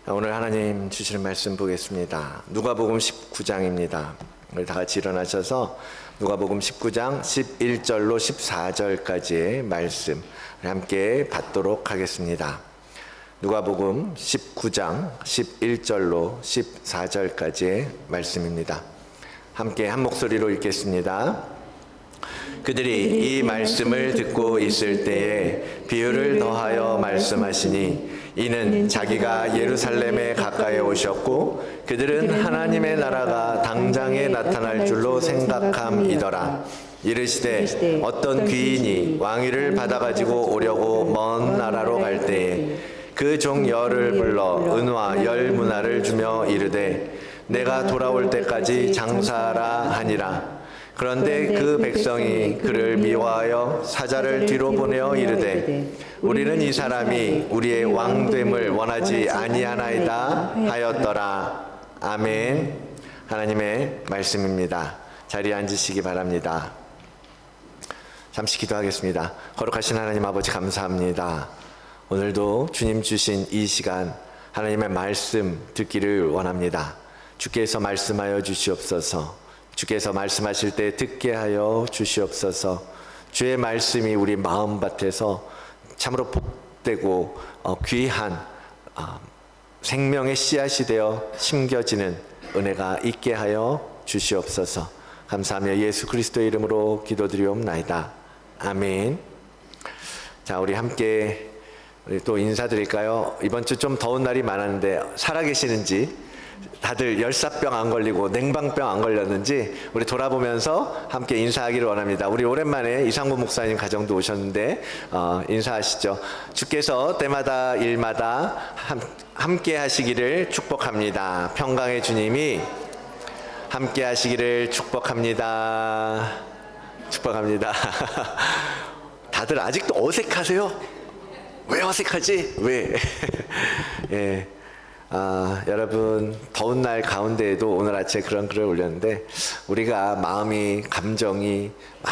오늘 하나님 주시는 말씀 보겠습니다. 누가복음 19장입니다. 우리 다 같이 일어나셔서 누가복음 19장 11절로 14절까지의 말씀 함께 받도록 하겠습니다. 누가복음 19장 11절로 14절까지의 말씀입니다. 함께 한 목소리로 읽겠습니다. 그들이 이 말씀을 듣고 있을 때에 비유를 더하여 말씀하시니 이는 자기가 예루살렘에 가까이 오셨고 그들은 하나님의 나라가 당장에 나타날 줄로 생각함이더라. 이르시되 어떤 귀인이 왕위를 받아가지고 오려고 먼 나라로 갈 때에 그 종 열을 불러 은화 10문화를 주며 이르되 내가 돌아올 때까지 장사하라 하니라. 그런데 그 백성이 그를 미워하여 사자를 뒤로 보내어 이르되 우리는 이 사람이 우리의 왕됨을 원하지 아니하나이다 하였더라. 아멘. 하나님의 말씀입니다. 자리에 앉으시기 바랍니다. 잠시 기도하겠습니다. 거룩하신 하나님 아버지 감사합니다. 오늘도 주님 주신 이 시간 하나님의 말씀 듣기를 원합니다. 주께서 말씀하여 주시옵소서. 주께서 말씀하실 때 듣게 하여 주시옵소서. 주의 말씀이 우리 마음밭에서 참으로 복되고 귀한 생명의 씨앗이 되어 심겨지는 은혜가 있게 하여 주시옵소서. 감사하며 예수 그리스도의 이름으로 기도드리옵나이다. 아멘. 자, 우리 함께 또 인사드릴까요? 이번 주 좀 더운 날이 많았는데 살아계시는지, 다들 열사병 안 걸리고 냉방병 안 걸렸는지 우리 돌아보면서 함께 인사하기를 원합니다. 우리 오랜만에 이상구 목사님 가정도 오셨는데 인사하시죠. 주께서 때마다 일마다 함께 하시기를 축복합니다. 평강의 주님이 함께 하시기를 축복합니다. 축복합니다. 다들 아직도 어색하세요? 왜 어색하지? 왜? 예. 여러분 더운 날 가운데에도 오늘 아침에 그런 글을 올렸는데 우리가 마음이 감정이 막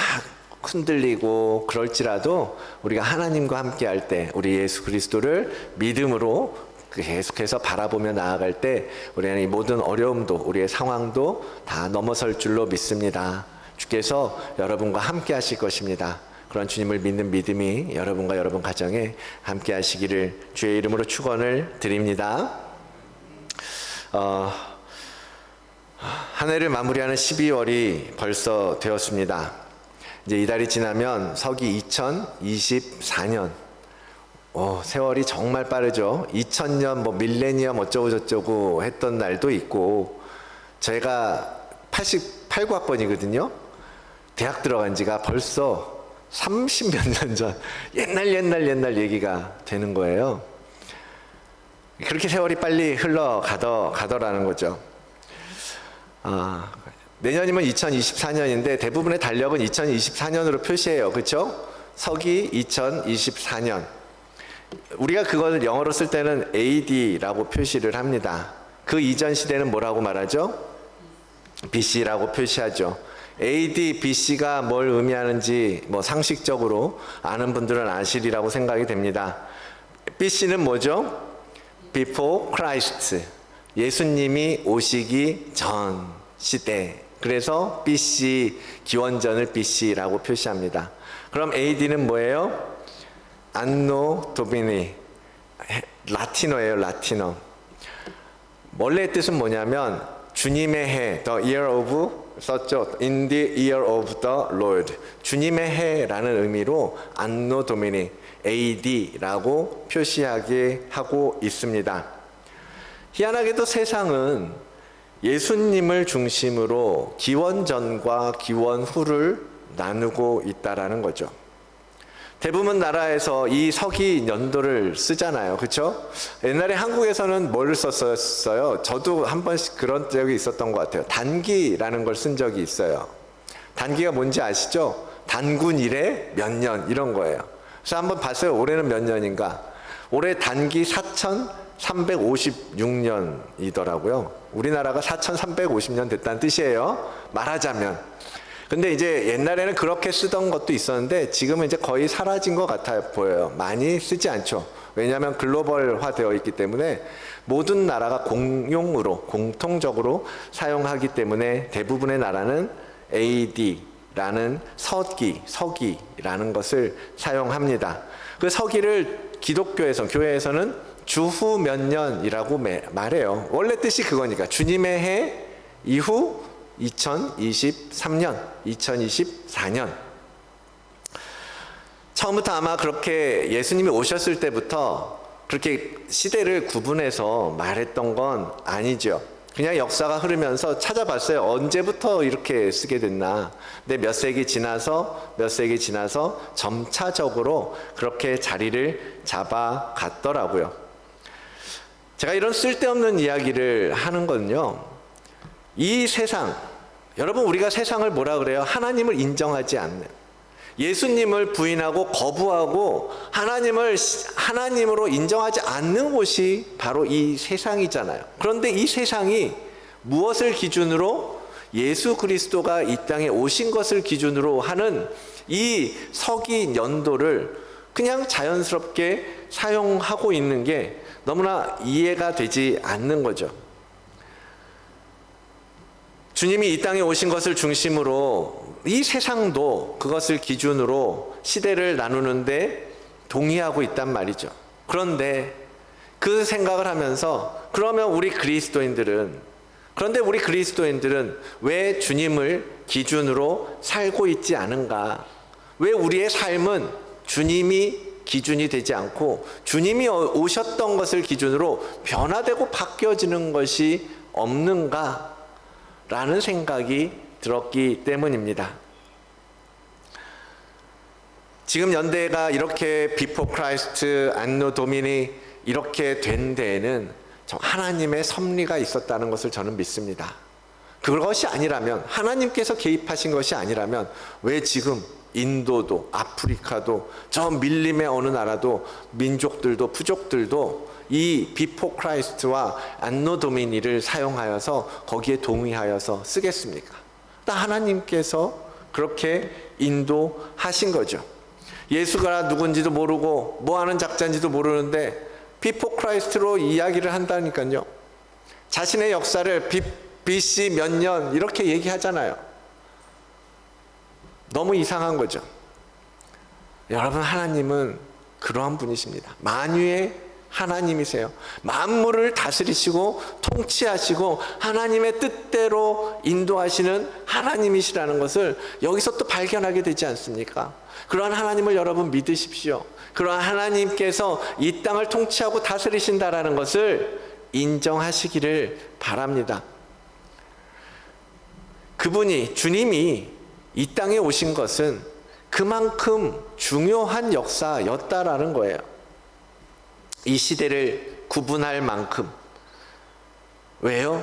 흔들리고 그럴지라도 우리가 하나님과 함께 할 때 우리 예수 그리스도를 믿음으로 계속해서 바라보며 나아갈 때 우리는 이 모든 어려움도 우리의 상황도 다 넘어설 줄로 믿습니다. 주께서 여러분과 함께 하실 것입니다. 그런 주님을 믿는 믿음이 여러분과 여러분 가정에 함께 하시기를 주의 이름으로 축원을 드립니다. 한 해를 마무리하는 12월이 벌써 되었습니다. 이제 이달이 지나면 서기 2024년. 세월이 정말 빠르죠. 2000년 뭐 밀레니엄 어쩌고 저쩌고 했던 날도 있고, 제가 89학번이거든요. 대학 들어간 지가 벌써 30몇 년 전, 옛날 얘기가 되는 거예요. 그렇게 세월이 빨리 흘러가더라는 거죠. 내년이면 2024년인데 대부분의 달력은 2024년으로 표시해요. 그렇죠? 서기 2024년. 우리가 그것을 영어로 쓸 때는 AD라고 표시를 합니다. 그 이전 시대는 뭐라고 말하죠? BC라고 표시하죠. AD, BC가 뭘 의미하는지 뭐 상식적으로 아는 분들은 아시리라고 생각이 됩니다. BC는 뭐죠? Before Christ, 예수님이 오시기 전 시대. 그래서 BC, 기원전을 BC라고 표시합니다. 그럼 AD는 뭐예요? 안노 도미니, 라틴어예요. 라틴어. 원래의 뜻은 뭐냐면 주님의 해, the year of, 썼죠. In the year of the Lord. 주님의 해라는 의미로 안노 도미니, AD라고 표시하게 하고 있습니다. 희한하게도 세상은 예수님을 중심으로 기원전과 기원후를 나누고 있다라는 거죠. 대부분 나라에서 이 서기 연도를 쓰잖아요. 그렇죠? 옛날에 한국에서는 뭘 썼어요? 저도 한 번씩 그런 적이 있었던 것 같아요. 단기라는 걸 쓴 적이 있어요. 단기가 뭔지 아시죠? 단군 이래 몇 년 이런 거예요. 그래서 한번 봤어요. 올해는 몇 년인가? 올해 단기 4356년이더라고요. 우리나라가 4350년 됐다는 뜻이에요. 말하자면. 근데 이제 옛날에는 그렇게 쓰던 것도 있었는데 지금은 이제 거의 사라진 것 같아 보여요. 많이 쓰지 않죠. 왜냐하면 글로벌화 되어 있기 때문에 모든 나라가 공용으로 공통적으로 사용하기 때문에 대부분의 나라는 AD라는 서기라는 것을 사용합니다. 그 서기를 기독교에서 교회에서는 주후 몇 년이라고 말해요. 원래 뜻이 그거니까 주님의 해 이후 2023년, 2024년. 처음부터 아마 그렇게 예수님이 오셨을 때부터 그렇게 시대를 구분해서 말했던 건 아니죠. 그냥 역사가 흐르면서 찾아봤어요. 언제부터 이렇게 쓰게 됐나. 근데 몇 세기 지나서 점차적으로 그렇게 자리를 잡아갔더라고요. 제가 이런 쓸데없는 이야기를 하는 건요. 이 세상, 여러분 우리가 세상을 뭐라 그래요? 하나님을 인정하지 않는, 예수님을 부인하고 거부하고 하나님을 하나님으로 인정하지 않는 곳이 바로 이 세상이잖아요. 그런데 이 세상이 무엇을 기준으로, 예수 그리스도가 이 땅에 오신 것을 기준으로 하는 이 서기 연도를 그냥 자연스럽게 사용하고 있는 게 너무나 이해가 되지 않는 거죠. 주님이 이 땅에 오신 것을 중심으로 이 세상도 그것을 기준으로 시대를 나누는데 동의하고 있단 말이죠. 그런데 그 생각을 하면서 그런데 우리 그리스도인들은 왜 주님을 기준으로 살고 있지 않은가? 왜 우리의 삶은 주님이 기준이 되지 않고 주님이 오셨던 것을 기준으로 변화되고 바뀌어지는 것이 없는가? 라는 생각이 들었기 때문입니다. 지금 연대가 이렇게 비포 크라이스트, 안노 도미니 이렇게 된 데에는 하나님의 섭리가 있었다는 것을 저는 믿습니다. 그것이 아니라면, 하나님께서 개입하신 것이 아니라면 왜 지금 인도도 아프리카도 저 밀림의 어느 나라도 민족들도 부족들도 이 비포 크라이스트와 안노 도미니를 사용하여서 거기에 동의하여서 쓰겠습니까? 하나님께서 그렇게 인도하신 거죠. 예수가 누군지도 모르고 뭐 하는 작자인지도 모르는데 비포 크라이스트로 이야기를 한다니까요. 자신의 역사를 BC 몇 년 이렇게 얘기하잖아요. 너무 이상한 거죠. 여러분, 하나님은 그러한 분이십니다. 만유의 하나님이세요. 만물을 다스리시고 통치하시고 하나님의 뜻대로 인도하시는 하나님이시라는 것을 여기서 또 발견하게 되지 않습니까? 그러한 하나님을 여러분 믿으십시오. 그러한 하나님께서 이 땅을 통치하고 다스리신다라는 것을 인정하시기를 바랍니다. 그분이, 주님이 이 땅에 오신 것은 그만큼 중요한 역사였다라는 거예요. 이 시대를 구분할 만큼. 왜요?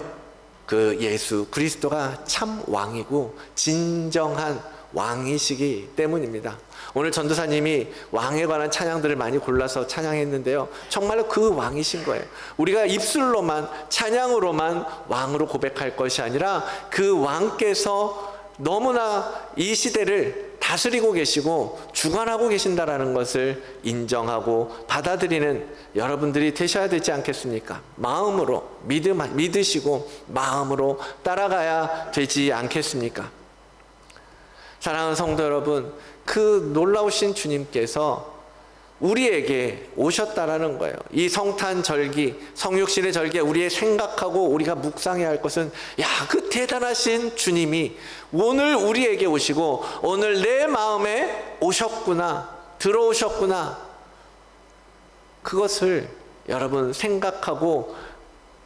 그 예수 그리스도가 참 왕이고 진정한 왕이시기 때문입니다. 오늘 전도사님이 왕에 관한 찬양들을 많이 골라서 찬양했는데요. 정말로 그 왕이신 거예요. 우리가 입술로만, 찬양으로만 왕으로 고백할 것이 아니라 그 왕께서 너무나 이 시대를 다스리고 계시고 주관하고 계신다라는 것을 인정하고 받아들이는 여러분들이 되셔야 되지 않겠습니까? 마음으로 믿으시고 마음으로 따라가야 되지 않겠습니까? 사랑하는 성도 여러분, 그 놀라우신 주님께서 우리에게 오셨다라는 거예요. 이 성탄절기, 성육신의 절기에 우리의 생각하고 우리가 묵상해야 할 것은, 그 대단하신 주님이 오늘 우리에게 오시고 오늘 내 마음에 오셨구나, 들어오셨구나. 그것을 여러분 생각하고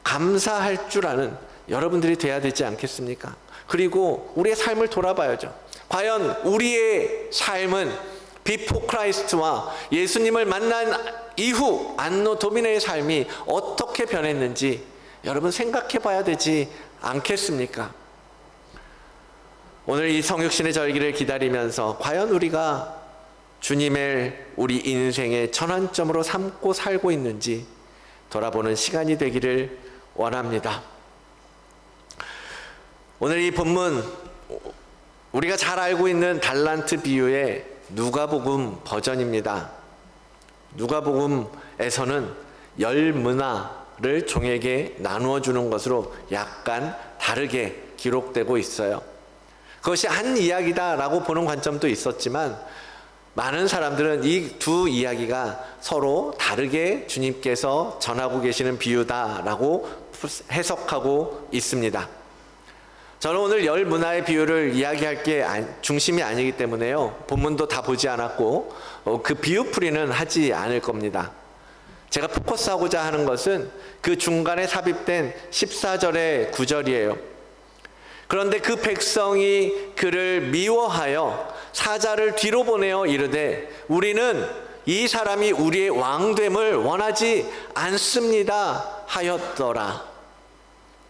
감사할 줄 아는 여러분들이 돼야 되지 않겠습니까? 그리고 우리의 삶을 돌아봐야죠. 과연 우리의 삶은 비포 크라이스트와 예수님을 만난 이후 안노 도미네의 삶이 어떻게 변했는지 여러분 생각해 봐야 되지 않겠습니까? 오늘 이 성육신의 절기를 기다리면서 과연 우리가 주님을 우리 인생의 전환점으로 삼고 살고 있는지 돌아보는 시간이 되기를 원합니다. 오늘 이 본문 우리가 잘 알고 있는 달란트 비유의 누가복음 버전입니다. 누가복음에서는 10문화를 종에게 나누어 주는 것으로 약간 다르게 기록되고 있어요. 그것이 한 이야기다라고 보는 관점도 있었지만 많은 사람들은 이 두 이야기가 서로 다르게 주님께서 전하고 계시는 비유다라고 해석하고 있습니다. 저는 오늘 10문화의 비유를 이야기할 게 중심이 아니기 때문에요. 본문도 다 보지 않았고 그 비유풀이는 하지 않을 겁니다. 제가 포커스하고자 하는 것은 그 중간에 삽입된 14절의 구절이에요. 그런데 그 백성이 그를 미워하여 사자를 뒤로 보내어 이르되 우리는 이 사람이 우리의 왕됨을 원하지 않습니다 하였더라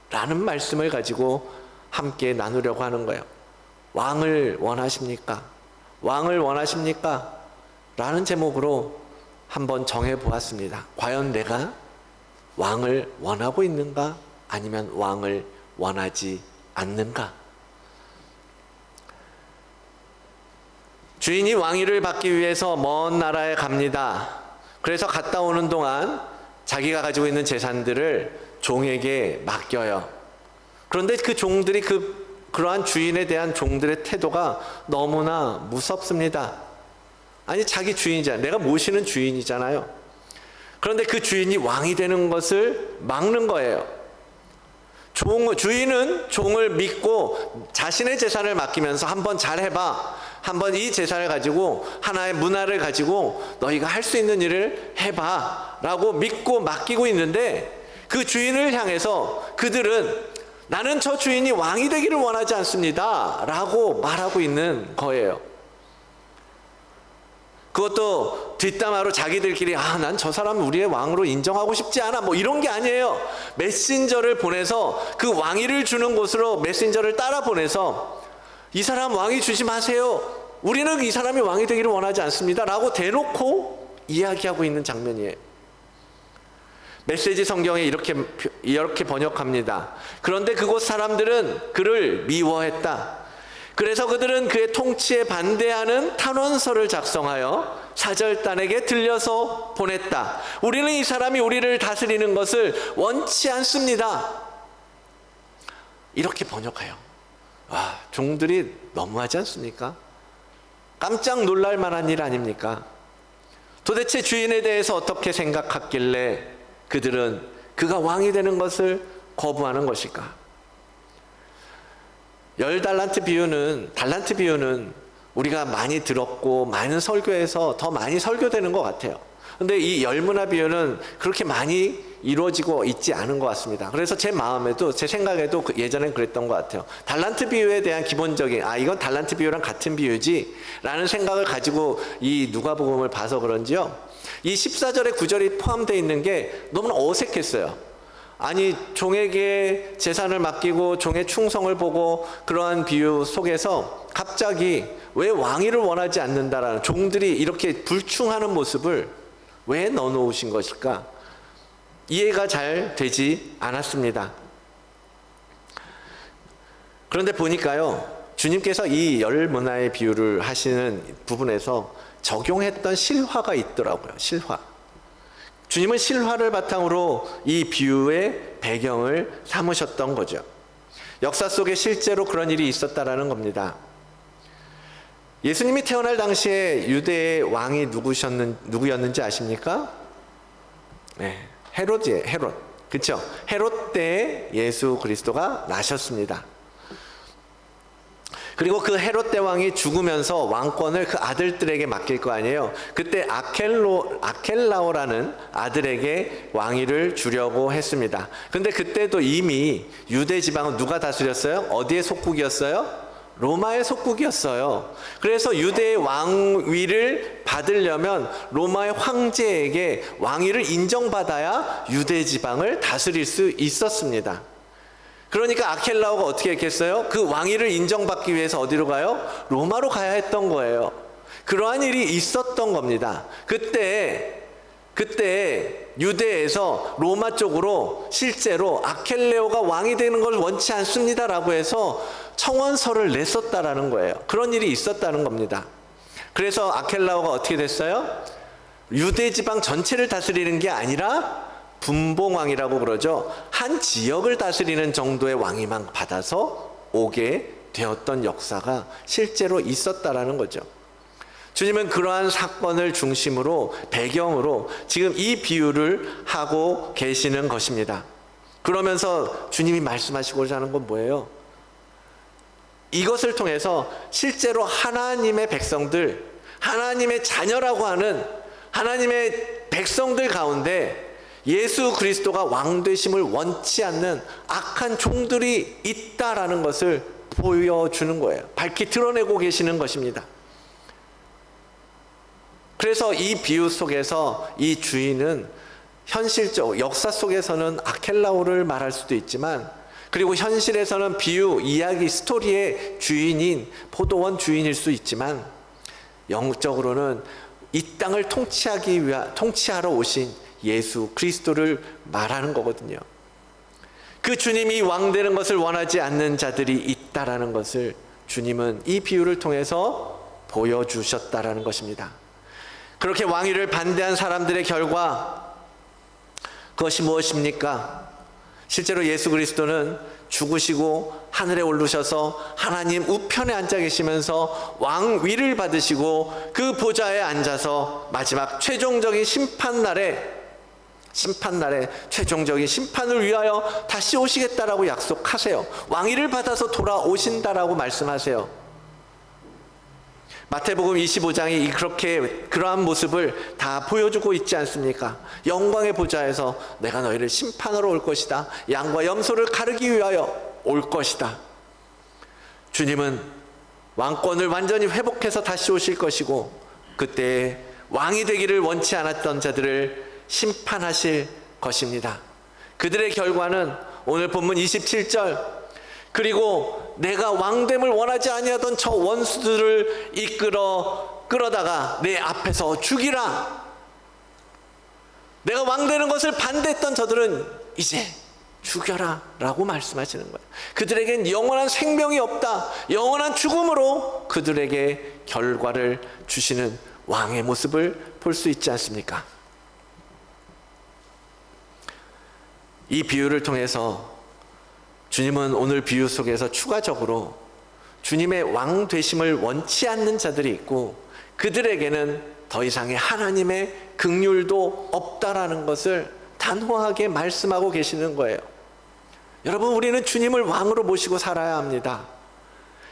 라는 말씀을 가지고 함께 나누려고 하는 거예요. 왕을 원하십니까? 왕을 원하십니까? 라는 제목으로 한번 정해 보았습니다. 과연 내가 왕을 원하고 있는가? 아니면 왕을 원하지 않는가? 주인이 왕위를 받기 위해서 먼 나라에 갑니다. 그래서 갔다 오는 동안 자기가 가지고 있는 재산들을 종에게 맡겨요. 그런데 그 종들이 그러한 주인에 대한 종들의 태도가 너무나 무섭습니다. 아니, 자기 주인이잖아요. 내가 모시는 주인이잖아요. 그런데 그 주인이 왕이 되는 것을 막는 거예요. 주인은 종을 믿고 자신의 재산을 맡기면서 한번 잘해봐. 한번 이 재산을 가지고 하나의 문화를 가지고 너희가 할 수 있는 일을 해봐 라고 믿고 맡기고 있는데 그 주인을 향해서 그들은 나는 저 주인이 왕이 되기를 원하지 않습니다 라고 말하고 있는 거예요. 그것도 뒷담화로 자기들끼리 난 저 사람 우리의 왕으로 인정하고 싶지 않아 뭐 이런 게 아니에요. 메신저를 보내서 그 왕위를 주는 곳으로 메신저를 따라 보내서 이 사람 왕위 주지 마세요. 우리는 이 사람이 왕이 되기를 원하지 않습니다 라고 대놓고 이야기하고 있는 장면이에요. 메시지 성경에 이렇게 번역합니다. 그런데 그곳 사람들은 그를 미워했다. 그래서 그들은 그의 통치에 반대하는 탄원서를 작성하여 사절단에게 들려서 보냈다. 우리는 이 사람이 우리를 다스리는 것을 원치 않습니다. 이렇게 번역해요. 종들이 너무하지 않습니까? 깜짝 놀랄 만한 일 아닙니까? 도대체 주인에 대해서 어떻게 생각했길래 그들은 그가 왕이 되는 것을 거부하는 것일까? 10달란트 비유는 우리가 많이 들었고 많은 설교에서 더 많이 설교되는 것 같아요. 근데 이 10문화 비유는 그렇게 많이 이루어지고 있지 않은 것 같습니다. 그래서 제 마음에도 제 생각에도 예전엔 그랬던 것 같아요. 달란트 비유에 대한 기본적인 이건 달란트 비유랑 같은 비유지 라는 생각을 가지고 이 누가복음을 봐서 그런지요, 이 14절의 구절이 포함되어 있는 게 너무나 어색했어요. 아니, 종에게 재산을 맡기고 종의 충성을 보고 그러한 비유 속에서 갑자기 왜 왕위를 원하지 않는다라는, 종들이 이렇게 불충하는 모습을 왜 넣어놓으신 것일까? 이해가 잘 되지 않았습니다. 그런데 보니까요, 주님께서 이 10문화의 비유를 하시는 부분에서 적용했던 실화가 있더라고요. 실화. 주님은 실화를 바탕으로 이 비유의 배경을 삼으셨던 거죠. 역사 속에 실제로 그런 일이 있었다라는 겁니다. 예수님이 태어날 당시에 유대의 왕이 누구였는지 아십니까? 네, 헤롯이에요. 헤롯. 그렇죠? 헤롯 때에 예수 그리스도가 나셨습니다. 그리고 그 헤롯 대왕이 죽으면서 왕권을 그 아들들에게 맡길 거 아니에요. 그때 아켈라오라는 아들에게 왕위를 주려고 했습니다. 근데 그때도 이미 유대 지방은 누가 다스렸어요? 어디의 속국이었어요? 로마의 속국이었어요. 그래서 유대의 왕위를 받으려면 로마의 황제에게 왕위를 인정받아야 유대 지방을 다스릴 수 있었습니다. 그러니까 아켈라오가 어떻게 했겠어요? 그 왕위를 인정받기 위해서 어디로 가요? 로마로 가야 했던 거예요. 그러한 일이 있었던 겁니다. 그때 그때 유대에서 로마 쪽으로 실제로 아켈레오가 왕이 되는 걸 원치 않습니다라고 해서 청원서를 냈었다라는 거예요. 그런 일이 있었다는 겁니다. 그래서 아켈라오가 어떻게 됐어요? 유대 지방 전체를 다스리는 게 아니라 분봉왕이라고 그러죠. 한 지역을 다스리는 정도의 왕위만 받아서 오게 되었던 역사가 실제로 있었다라는 거죠. 주님은 그러한 사건을 중심으로 배경으로 지금 이 비유를 하고 계시는 것입니다. 그러면서 주님이 말씀하시고자 하는 건 뭐예요? 이것을 통해서 실제로 하나님의 백성들, 하나님의 자녀라고 하는 하나님의 백성들 가운데 예수 그리스도가 왕 되심을 원치 않는 악한 종들이 있다라는 것을 보여주는 거예요. 밝히 드러내고 계시는 것입니다. 그래서 이 비유 속에서 이 주인은 현실적 역사 속에서는 아켈라오를 말할 수도 있지만, 그리고 현실에서는 비유, 이야기, 스토리의 주인인 포도원 주인일 수 있지만, 영적으로는 이 땅을 통치하러 오신 예수 그리스도를 말하는 거거든요. 그 주님이 왕 되는 것을 원하지 않는 자들이 있다라는 것을 주님은 이 비유를 통해서 보여주셨다라는 것입니다. 그렇게 왕위를 반대한 사람들의 결과, 그것이 무엇입니까? 실제로 예수 그리스도는 죽으시고 하늘에 오르셔서 하나님 우편에 앉아 계시면서 왕위를 받으시고 그 보좌에 앉아서 마지막 최종적인 심판날에 최종적인 심판을 위하여 다시 오시겠다라고 약속하세요. 왕위를 받아서 돌아오신다라고 말씀하세요. 마태복음 25장이 그러한 모습을 다 보여주고 있지 않습니까? 영광의 보좌에서 내가 너희를 심판하러 올 것이다. 양과 염소를 가르기 위하여 올 것이다. 주님은 왕권을 완전히 회복해서 다시 오실 것이고, 그때 왕이 되기를 원치 않았던 자들을 심판하실 것입니다. 그들의 결과는 오늘 본문 27절, 그리고 내가 왕됨을 원하지 아니하던 저 원수들을 끌어다가 내 앞에서 죽이라. 내가 왕되는 것을 반대했던 저들은 이제 죽여라 라고 말씀하시는 거예요. 그들에겐 영원한 생명이 없다, 영원한 죽음으로 그들에게 결과를 주시는 왕의 모습을 볼 수 있지 않습니까? 이 비유를 통해서 주님은 오늘 비유 속에서 추가적으로 주님의 왕 되심을 원치 않는 자들이 있고, 그들에게는 더 이상의 하나님의 긍휼도 없다라는 것을 단호하게 말씀하고 계시는 거예요. 여러분, 우리는 주님을 왕으로 모시고 살아야 합니다.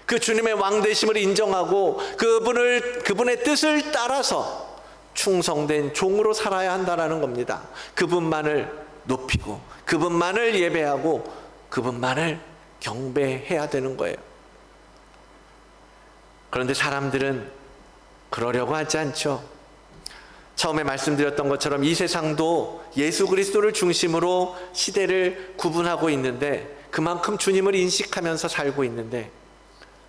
그 주님의 왕 되심을 인정하고 그분의 뜻을 따라서 충성된 종으로 살아야 한다라는 겁니다. 그분만을 높이고 그분만을 예배하고 그분만을 경배해야 되는 거예요. 그런데 사람들은 그러려고 하지 않죠. 처음에 말씀드렸던 것처럼 이 세상도 예수 그리스도를 중심으로 시대를 구분하고 있는데, 그만큼 주님을 인식하면서 살고 있는데,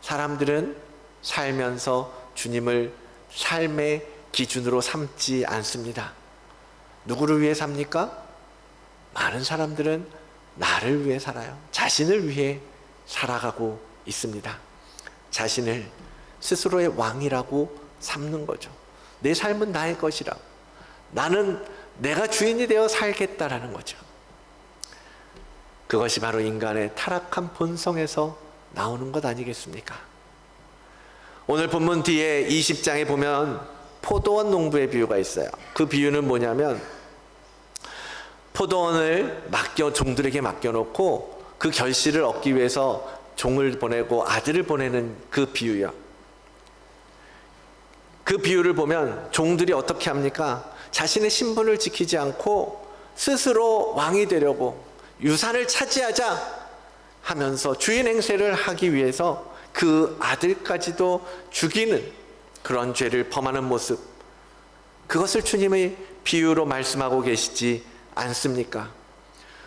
사람들은 살면서 주님을 삶의 기준으로 삼지 않습니다. 누구를 위해 삽니까? 많은 사람들은 나를 위해 살아요. 자신을 위해 살아가고 있습니다. 자신을 스스로의 왕이라고 삼는 거죠. 내 삶은 나의 것이라, 나는 내가 주인이 되어 살겠다라는 거죠. 그것이 바로 인간의 타락한 본성에서 나오는 것 아니겠습니까? 오늘 본문 뒤에 20장에 보면 포도원 농부의 비유가 있어요. 그 비유는 뭐냐면, 포도원을 종들에게 맡겨놓고 그 결실을 얻기 위해서 종을 보내고 아들을 보내는 그 비유요. 그 비유를 보면 종들이 어떻게 합니까? 자신의 신분을 지키지 않고 스스로 왕이 되려고 유산을 차지하자 하면서 주인 행세를 하기 위해서 그 아들까지도 죽이는 그런 죄를 범하는 모습, 그것을 주님의 비유로 말씀하고 계시지 않습니까?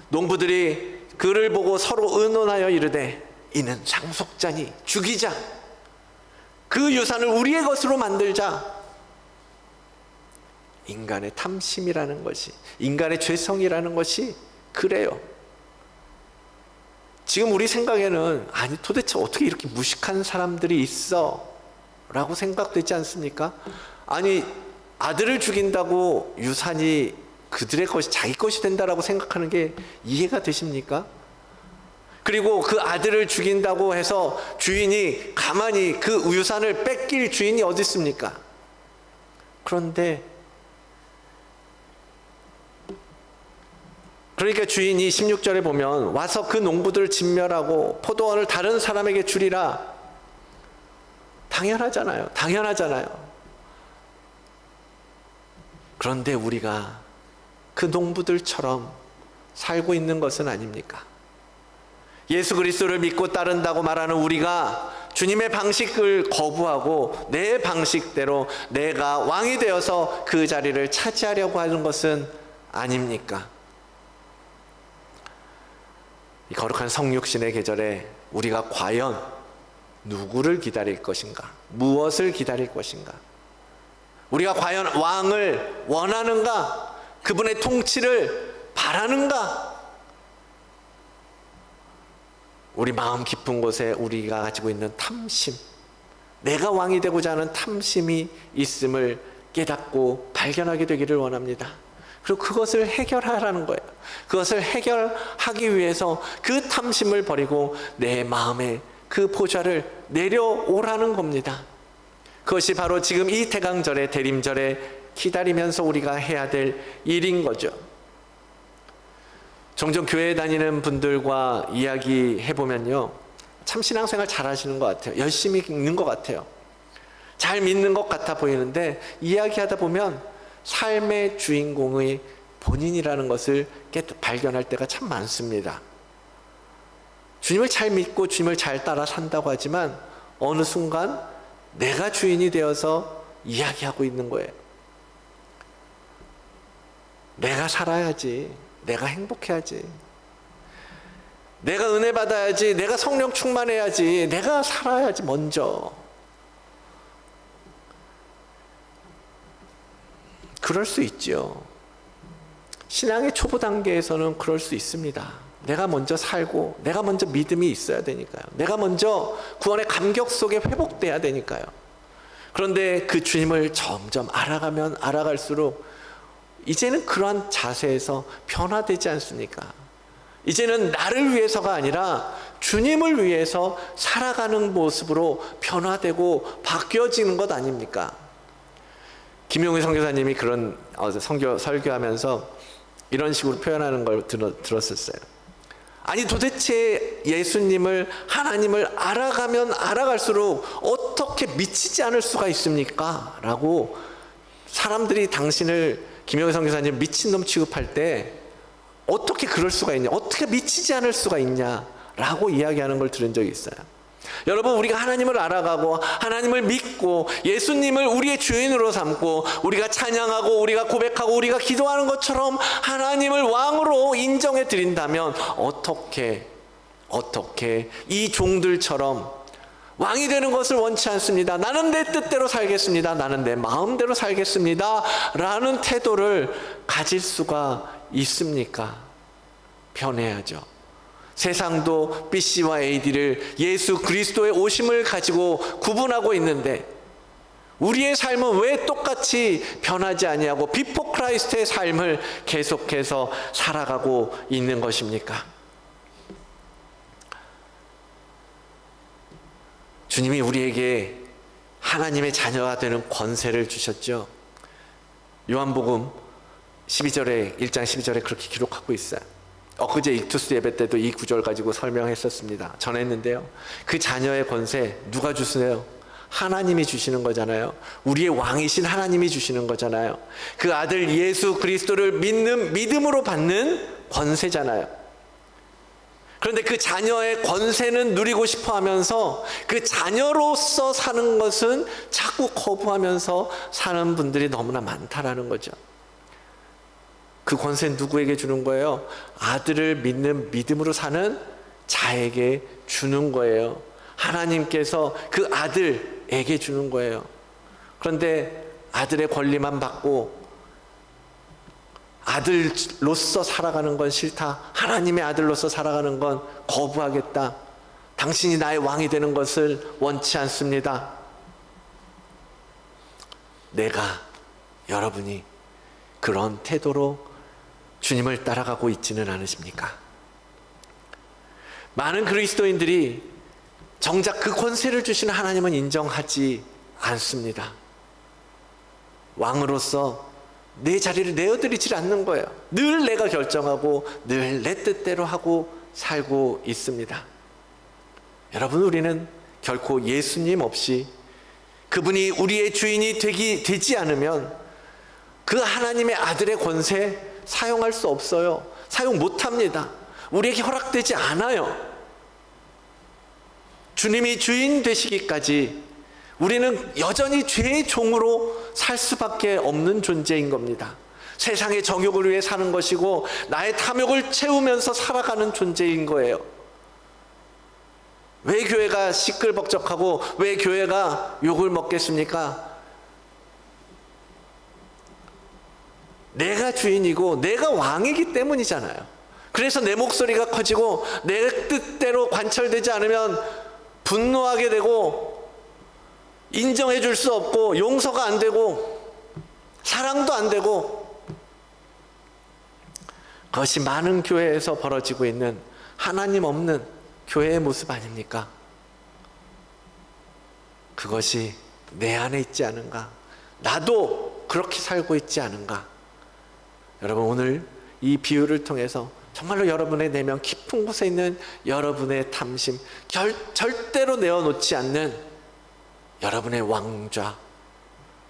농부들이 그를 보고 서로 의논하여 이르되 이는 상속자니 죽이자, 그 유산을 우리의 것으로 만들자. 인간의 탐심이라는 것이, 인간의 죄성이라는 것이 그래요. 지금 우리 생각에는 아니 도대체 어떻게 이렇게 무식한 사람들이 있어? 라고 생각되지 않습니까? 아니 아들을 죽인다고 유산이 그들의 것이 자기 것이 된다라고 생각하는 게 이해가 되십니까? 그리고 그 아들을 죽인다고 해서 주인이 가만히 그 유산을 뺏길 주인이 어디 있습니까? 그런데 그러니까 주인이 16절에 보면 와서 그 농부들을 진멸하고 포도원을 다른 사람에게 주리라. 당연하잖아요. 그런데 우리가 그 농부들처럼 살고 있는 것은 아닙니까? 예수 그리스도를 믿고 따른다고 말하는 우리가 주님의 방식을 거부하고 내 방식대로 내가 왕이 되어서 그 자리를 차지하려고 하는 것은 아닙니까? 이 거룩한 성육신의 계절에 우리가 과연 누구를 기다릴 것인가? 무엇을 기다릴 것인가? 우리가 과연 왕을 원하는가? 그분의 통치를 바라는가? 우리 마음 깊은 곳에 우리가 가지고 있는 탐심, 내가 왕이 되고자 하는 탐심이 있음을 깨닫고 발견하게 되기를 원합니다. 그리고 그것을 해결하라는 거예요. 그것을 해결하기 위해서 그 탐심을 버리고 내 마음에 그 보좌를 내려오라는 겁니다. 그것이 바로 지금 이 태강절에 대림절에 기다리면서 우리가 해야 될 일인 거죠. 종종 교회에 다니는 분들과 이야기해보면요, 참 신앙생활 잘 하시는 것 같아요. 열심히 읽는 것 같아요. 잘 믿는 것 같아 보이는데 이야기하다 보면 삶의 주인공의 본인이라는 것을 발견할 때가 참 많습니다. 주님을 잘 믿고 주님을 잘 따라 산다고 하지만 어느 순간 내가 주인이 되어서 이야기하고 있는 거예요. 내가 살아야지, 내가 행복해야지, 내가 은혜 받아야지, 내가 성령 충만해야지, 내가 살아야지 먼저. 그럴 수 있죠. 신앙의 초보 단계에서는 그럴 수 있습니다. 내가 먼저 살고 내가 먼저 믿음이 있어야 되니까요. 내가 먼저 구원의 감격 속에 회복돼야 되니까요. 그런데 그 주님을 점점 알아가면 알아갈수록 이제는 그러한 자세에서 변화되지 않습니까? 이제는 나를 위해서가 아니라 주님을 위해서 살아가는 모습으로 변화되고 바뀌어지는 것 아닙니까? 김용희 선교사님이 그런 설교하면서 이런 식으로 표현하는 걸 들었었어요. 아니 도대체 예수님을, 하나님을 알아가면 알아갈수록 어떻게 미치지 않을 수가 있습니까? 라고 사람들이 당신을, 김용희 선교사님 미친놈 취급할 때 어떻게 그럴 수가 있냐, 어떻게 미치지 않을 수가 있냐 라고 이야기하는 걸 들은 적이 있어요. 여러분, 우리가 하나님을 알아가고 하나님을 믿고 예수님을 우리의 주인으로 삼고 우리가 찬양하고 우리가 고백하고 우리가 기도하는 것처럼 하나님을 왕으로 인정해 드린다면 어떻게 이 종들처럼 왕이 되는 것을 원치 않습니다, 나는 내 뜻대로 살겠습니다, 나는 내 마음대로 살겠습니다 라는 태도를 가질 수가 있습니까? 변해야죠. 세상도 BC와 AD를 예수 그리스도의 오심을 가지고 구분하고 있는데 우리의 삶은 왜 똑같이 변하지 아니하고 비포 크라이스트의 삶을 계속해서 살아가고 있는 것입니까? 주님이 우리에게 하나님의 자녀가 되는 권세를 주셨죠. 요한복음 1장 12절에 그렇게 기록하고 있어요. 엊그제 익투스 예배 때도 이 구절 가지고 설명했었습니다. 전했는데요, 그 자녀의 권세 누가 주세요? 하나님이 주시는 거잖아요. 우리의 왕이신 하나님이 주시는 거잖아요. 그 아들 예수 그리스도를 믿음으로 받는 권세잖아요. 그런데 그 자녀의 권세는 누리고 싶어 하면서 그 자녀로서 사는 것은 자꾸 거부하면서 사는 분들이 너무나 많다라는 거죠. 그 권세는 누구에게 주는 거예요? 아들을 믿는 믿음으로 사는 자에게 주는 거예요. 하나님께서 그 아들에게 주는 거예요. 그런데 아들의 권리만 받고 아들로서 살아가는 건 싫다. 하나님의 아들로서 살아가는 건 거부하겠다. 당신이 나의 왕이 되는 것을 원치 않습니다. 내가, 여러분이 그런 태도로 주님을 따라가고 있지는 않으십니까? 많은 그리스도인들이 정작 그 권세를 주시는 하나님은 인정하지 않습니다. 왕으로서 내 자리를 내어드리지 않는 거예요. 늘 내가 결정하고 늘 내 뜻대로 하고 살고 있습니다. 여러분, 우리는 결코 예수님 없이 그분이 우리의 주인이 되지 않으면 그 하나님의 아들의 권세 사용할 수 없어요. 사용 못합니다. 우리에게 허락되지 않아요. 주님이 주인 되시기까지 우리는 여전히 죄의 종으로 살 수밖에 없는 존재인 겁니다. 세상의 정욕을 위해 사는 것이고 나의 탐욕을 채우면서 살아가는 존재인 거예요. 왜 교회가 시끌벅적하고 왜 교회가 욕을 먹겠습니까? 내가 주인이고 내가 왕이기 때문이잖아요. 그래서 내 목소리가 커지고 내 뜻대로 관철되지 않으면 분노하게 되고 인정해 줄 수 없고 용서가 안 되고 사랑도 안 되고, 그것이 많은 교회에서 벌어지고 있는 하나님 없는 교회의 모습 아닙니까? 그것이 내 안에 있지 않은가? 나도 그렇게 살고 있지 않은가? 여러분, 오늘 이 비유를 통해서 정말로 여러분의 내면 깊은 곳에 있는 여러분의 탐심, 절대로 내어놓지 않는 여러분의 왕좌,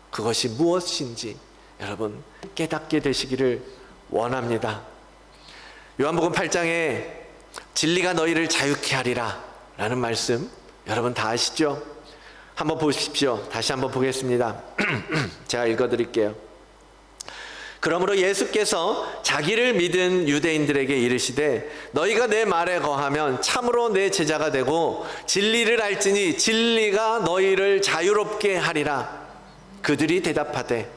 그것이 무엇인지 여러분 깨닫게 되시기를 원합니다. 요한복음 8장에 진리가 너희를 자유케 하리라 라는 말씀 여러분 다 아시죠? 한번 보십시오. 다시 한번 보겠습니다. 제가 읽어드릴게요. 그러므로 예수께서 자기를 믿은 유대인들에게 이르시되 너희가 내 말에 거하면 참으로 내 제자가 되고 진리를 알지니 진리가 너희를 자유롭게 하리라. 그들이 대답하되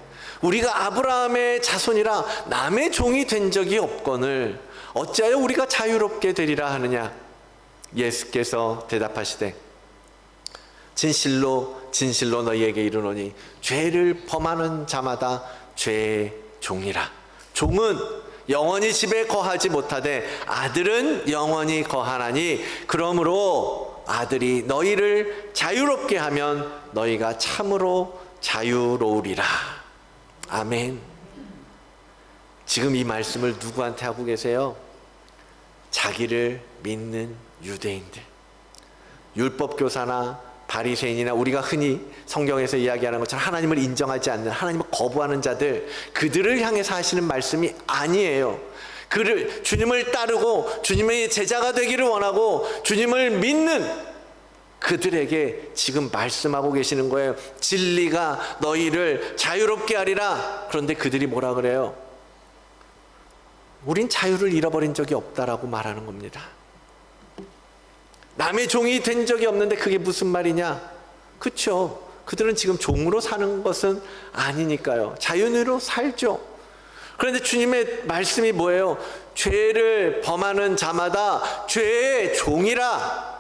우리가 아브라함의 자손이라 남의 종이 된 적이 없거늘 어찌하여 우리가 자유롭게 되리라 하느냐. 예수께서 대답하시되 진실로 진실로 너희에게 이르노니 죄를 범하는 자마다 죄의 종이라. 종은 영원히 집에 거하지 못하되 아들은 영원히 거하나니 그러므로 아들이 너희를 자유롭게 하면 너희가 참으로 자유로우리라. 아멘. 지금 이 말씀을 누구한테 하고 계세요? 자기를 믿는 유대인들, 율법교사나 바리새인이나 우리가 흔히 성경에서 이야기하는 것처럼 하나님을 인정하지 않는, 하나님을 거부하는 자들, 그들을 향해서 하시는 말씀이 아니에요. 주님을 따르고 주님의 제자가 되기를 원하고 주님을 믿는 그들에게 지금 말씀하고 계시는 거예요. 진리가 너희를 자유롭게 하리라. 그런데 그들이 뭐라 그래요? 우린 자유를 잃어버린 적이 없다라고 말하는 겁니다. 남의 종이 된 적이 없는데 그게 무슨 말이냐? 그렇죠. 그들은 지금 종으로 사는 것은 아니니까요. 자유인으로 살죠. 그런데 주님의 말씀이 뭐예요? 죄를 범하는 자마다 죄의 종이라.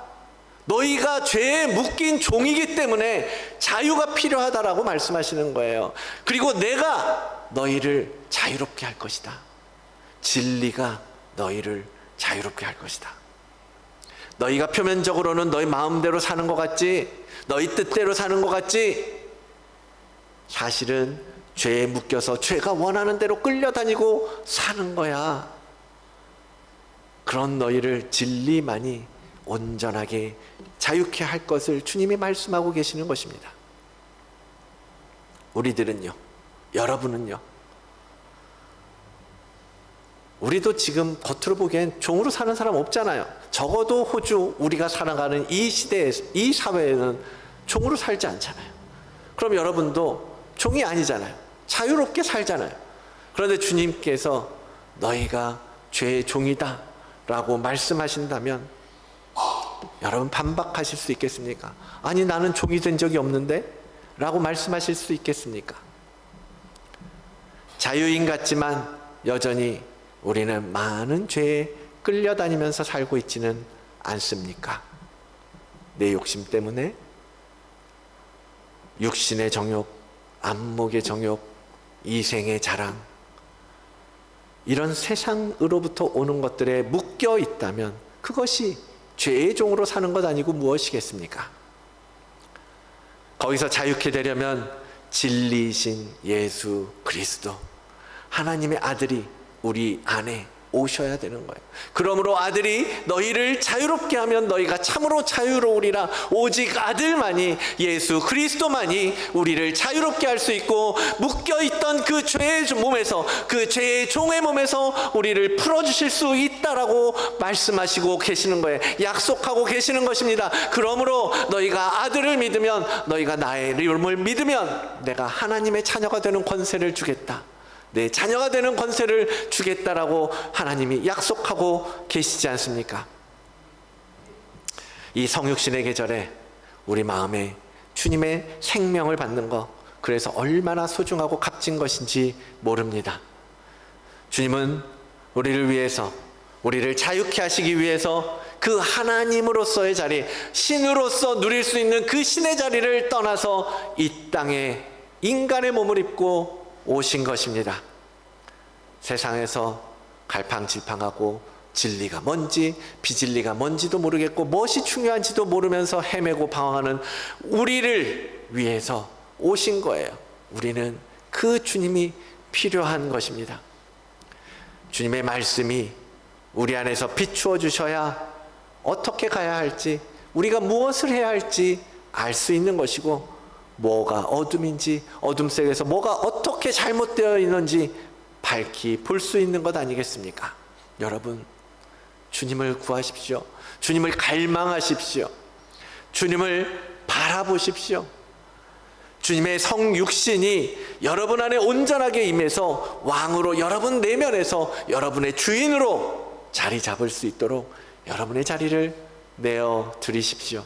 너희가 죄에 묶인 종이기 때문에 자유가 필요하다라고 말씀하시는 거예요. 그리고 내가 너희를 자유롭게 할 것이다. 진리가 너희를 자유롭게 할 것이다. 너희가 표면적으로는 너희 마음대로 사는 것 같지, 너희 뜻대로 사는 것 같지, 사실은 죄에 묶여서 죄가 원하는 대로 끌려다니고 사는 거야. 그런 너희를 진리만이 온전하게 자유케 할 것을 주님이 말씀하고 계시는 것입니다. 우리들은요, 여러분은요, 우리도 지금 겉으로 보기엔 종으로 사는 사람 없잖아요. 적어도 호주 우리가 살아가는 이 시대에, 이 사회에는 종으로 살지 않잖아요. 그럼 여러분도 종이 아니잖아요. 자유롭게 살잖아요. 그런데 주님께서 너희가 죄의 종이다 라고 말씀하신다면 여러분 반박하실 수 있겠습니까? 아니, 나는 종이 된 적이 없는데? 라고 말씀하실 수 있겠습니까? 자유인 같지만 여전히 우리는 많은 죄에 끌려다니면서 살고 있지는 않습니까? 내 욕심 때문에 육신의 정욕, 안목의 정욕, 이생의 자랑, 이런 세상으로부터 오는 것들에 묶여 있다면 그것이 죄의 종으로 사는 것 아니고 무엇이겠습니까? 거기서 자유케 되려면 진리이신 예수 그리스도, 하나님의 아들이 우리 안에 오셔야 되는 거예요. 그러므로 아들이 너희를 자유롭게 하면 너희가 참으로 자유로우리라. 오직 아들만이, 예수 그리스도만이 우리를 자유롭게 할 수 있고, 묶여있던 그 죄의 몸에서, 그 죄의 종의 몸에서 우리를 풀어주실 수 있다라고 말씀하시고 계시는 거예요. 약속하고 계시는 것입니다. 그러므로 너희가 아들을 믿으면, 너희가 나의 이름을 믿으면 내가 하나님의 자녀가 되는 권세를 주겠다, 내 자녀가 되는 권세를 주겠다라고 하나님이 약속하고 계시지 않습니까? 이 성육신의 계절에 우리 마음에 주님의 생명을 받는 것, 그래서 얼마나 소중하고 값진 것인지 모릅니다. 주님은 우리를 위해서, 우리를 자유케 하시기 위해서 그 하나님으로서의 자리, 신으로서 누릴 수 있는 그 신의 자리를 떠나서 이 땅에 인간의 몸을 입고 오신 것입니다. 세상에서 갈팡질팡하고 진리가 뭔지 비진리가 뭔지도 모르겠고 무엇이 중요한지도 모르면서 헤매고 방황하는 우리를 위해서 오신 거예요. 우리는 그 주님이 필요한 것입니다. 주님의 말씀이 우리 안에서 비추어 주셔야 어떻게 가야 할지, 우리가 무엇을 해야 할지 알 수 있는 것이고, 뭐가 어둠인지, 어둠 속에서 뭐가 어떻게 잘못되어 있는지 밝히 볼 수 있는 것 아니겠습니까? 여러분, 주님을 구하십시오. 주님을 갈망하십시오. 주님을 바라보십시오. 주님의 성육신이 여러분 안에 온전하게 임해서 왕으로 여러분 내면에서 여러분의 주인으로 자리 잡을 수 있도록 여러분의 자리를 내어 드리십시오.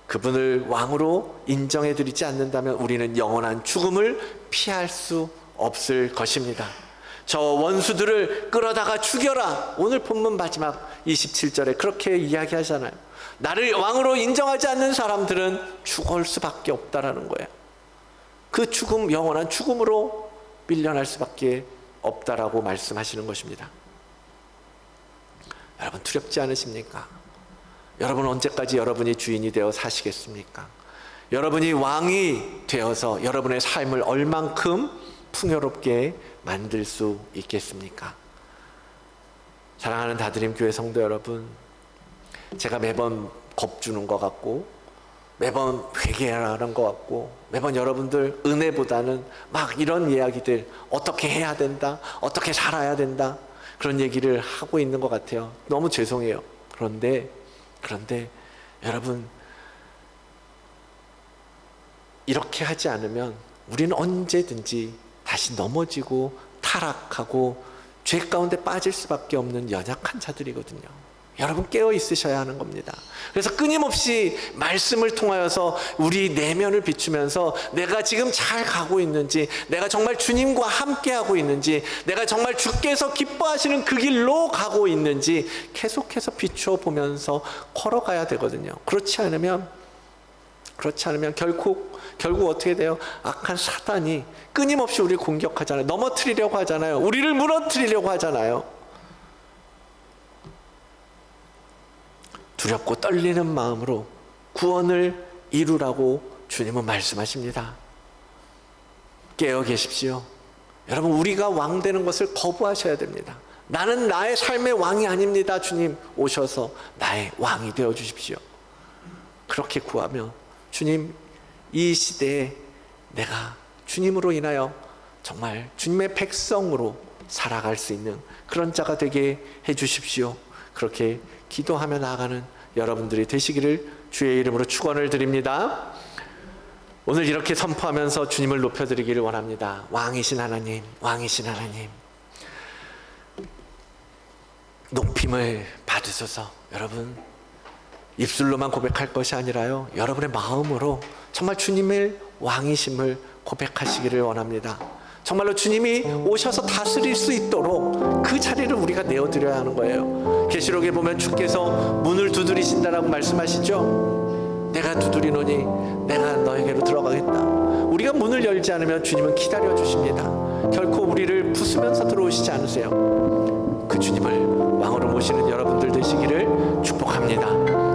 그분을 왕으로 인정해 드리지 않는다면 우리는 영원한 죽음을 피할 수 없을 것입니다. 저 원수들을 끌어다가 죽여라. 오늘 본문 마지막 27절에 그렇게 이야기하잖아요. 나를 왕으로 인정하지 않는 사람들은 죽을 수밖에 없다라는 거예요. 그 죽음, 영원한 죽음으로 밀려날 수밖에 없다라고 말씀하시는 것입니다. 여러분, 두렵지 않으십니까? 여러분, 언제까지 여러분이 주인이 되어 사시겠습니까? 여러분이 왕이 되어서 여러분의 삶을 얼만큼 풍요롭게 만들 수 있겠습니까? 사랑하는 다드림 교회 성도 여러분, 제가 매번 겁주는 것 같고 매번 회개하라는 것 같고 매번 여러분들 은혜보다는 막 이런 이야기들, 어떻게 해야 된다, 어떻게 살아야 된다, 그런 얘기를 하고 있는 것 같아요. 너무 죄송해요. 그런데 여러분, 이렇게 하지 않으면 우리는 언제든지 다시 넘어지고 타락하고 죄 가운데 빠질 수밖에 없는 연약한 자들이거든요. 여러분, 깨어 있으셔야 하는 겁니다. 그래서 끊임없이 말씀을 통하여서 우리 내면을 비추면서 내가 지금 잘 가고 있는지, 내가 정말 주님과 함께 하고 있는지, 내가 정말 주께서 기뻐하시는 그 길로 가고 있는지 계속해서 비추어 보면서 걸어가야 되거든요. 그렇지 않으면 결국 어떻게 돼요? 악한 사단이 끊임없이 우리를 공격하잖아요. 넘어뜨리려고 하잖아요. 우리를 무너뜨리려고 하잖아요. 두렵고 떨리는 마음으로 구원을 이루라고 주님은 말씀하십니다. 깨어 계십시오. 여러분, 우리가 왕 되는 것을 거부하셔야 됩니다. 나는 나의 삶의 왕이 아닙니다. 주님 오셔서 나의 왕이 되어 주십시오. 그렇게 구하며 주님, 이 시대에 내가 주님으로 인하여 정말 주님의 백성으로 살아갈 수 있는 그런 자가 되게 해 주십시오. 그렇게 기도하며 나아가는 여러분들이 되시기를 주의 이름으로 축원을 드립니다. 오늘 이렇게 선포하면서 주님을 높여드리기를 원합니다. 왕이신 하나님, 왕이신 하나님, 높임을 받으소서. 여러분, 입술로만 고백할 것이 아니라요, 여러분의 마음으로 정말 주님의 왕이심을 고백하시기를 원합니다. 정말로 주님이 오셔서 다스릴 수 있도록 그 자리를 우리가 내어드려야 하는 거예요. 계시록에 보면 주께서 문을 두드리신다라고 말씀하시죠. 내가 두드리노니 내가 너에게로 들어가겠다. 우리가 문을 열지 않으면 주님은 기다려 주십니다. 결코 우리를 부수면서 들어오시지 않으세요. 그 주님을 왕으로 모시는 여러분들 되시기를 축복합니다.